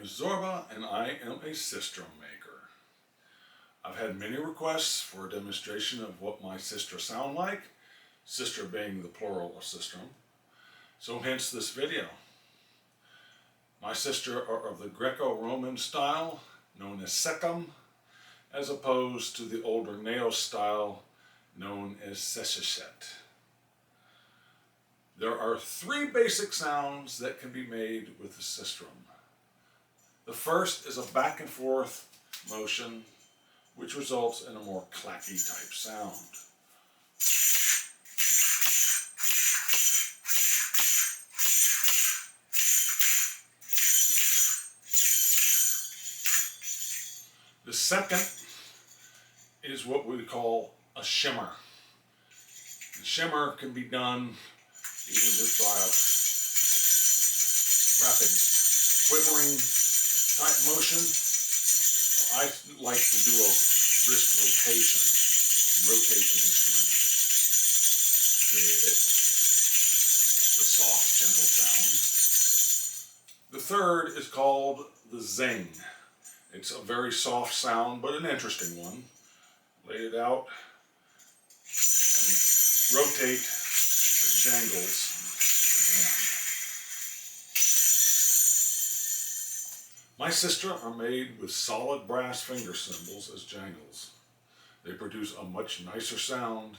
is Zorba, and I am a sistrum maker. I've had many requests for a demonstration of what my sistra sound like, sistra being the plural of sistrum, so hence this video. My sistra are of the Greco-Roman style, known as Sekhem, as opposed to the older Naos style, known as Sesheshet. There are three basic sounds that can be made with the sistrum. The first is a back and forth motion, which results in a more clacky type sound. The second is what we call a shimmer. The shimmer can be done even just by a rapid quivering type motion. I like to do a wrist rotation and rotate the instrument to create the soft, gentle sound. The third is called the zing. It's a very soft sound, but an interesting one. Lay it out and rotate the jangles with the hand. My sistra are made with solid brass finger cymbals as jangles. They produce a much nicer sound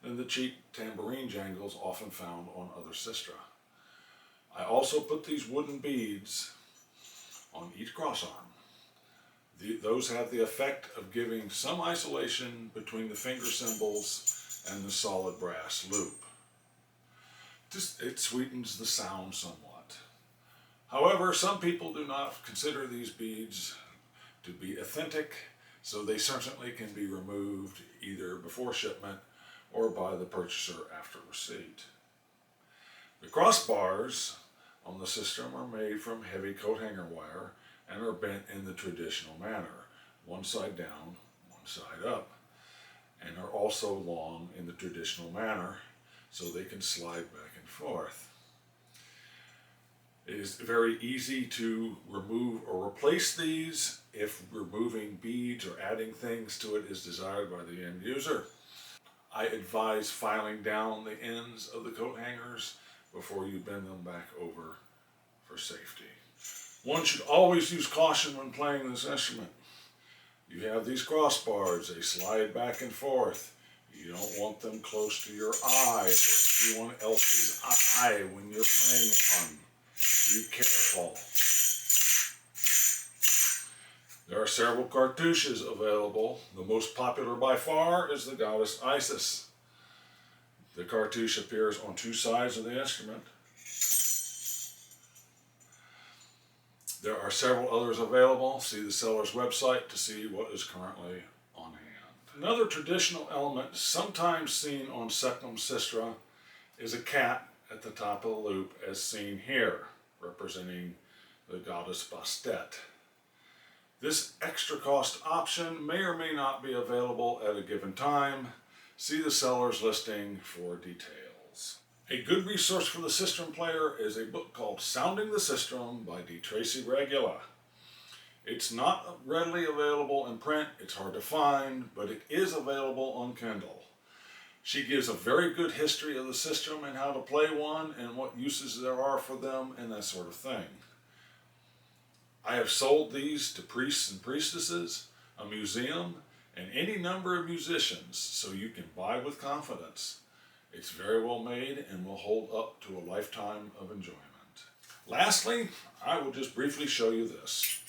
than the cheap tambourine jangles often found on other sistra. I also put these wooden beads on each cross arm. Those have the effect of giving some isolation between the finger cymbals and the solid brass loop. It sweetens the sound somewhat. However, some people do not consider these beads to be authentic, so they certainly can be removed either before shipment or by the purchaser after receipt. The crossbars on the sistrum are made from heavy coat hanger wire and are bent in the traditional manner, one side down, one side up, and are also long in the traditional manner, so they can slide back and forth. It is very easy to remove or replace these if removing beads or adding things to it is desired by the end user. I advise filing down the ends of the coat hangers before you bend them back over for safety. One should always use caution when playing this instrument. You have these crossbars, they slide back and forth. You don't want them close to your eye or anyone else's eye when you're playing one. Be careful. There are several cartouches available. The most popular by far is the goddess Isis. The cartouche appears on two sides of the instrument. There are several others available. See the seller's website to see what is currently on hand. Another traditional element sometimes seen on Sekhem Sistrum is a cat at the top of the loop, as seen here, representing the goddess Bastet. This extra cost option may or may not be available at a given time. See the seller's listing for details. A good resource for the sistrum player is a book called Sounding the Sistrum by D. Tracy Regula. It's not readily available in print, it's hard to find, but it is available on Kindle. She gives a very good history of the sistrum and how to play one and what uses there are for them and that sort of thing. I have sold these to priests and priestesses, a museum, and any number of musicians, so you can buy with confidence. It's very well made and will hold up to a lifetime of enjoyment. Lastly, I will just briefly show you this.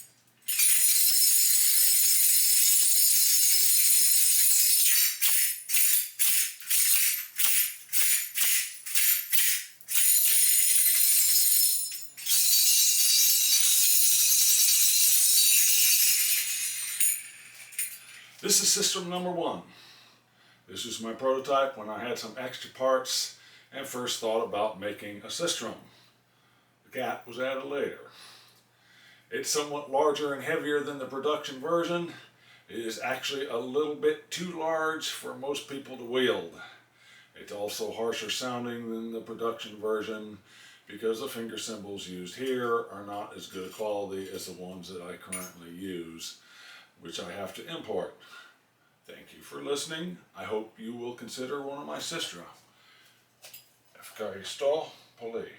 This is sistrum number 1. This is my prototype when I had some extra parts and first thought about making a sistrum. The cat was added later. It's somewhat larger and heavier than the production version. It is actually a little bit too large for most people to wield. It's also harsher sounding than the production version because the finger symbols used here are not as good a quality as the ones that I currently use, which I have to import. Thank you for listening. I hope you will consider one of my sistra. Ευχαριστώ πολύ.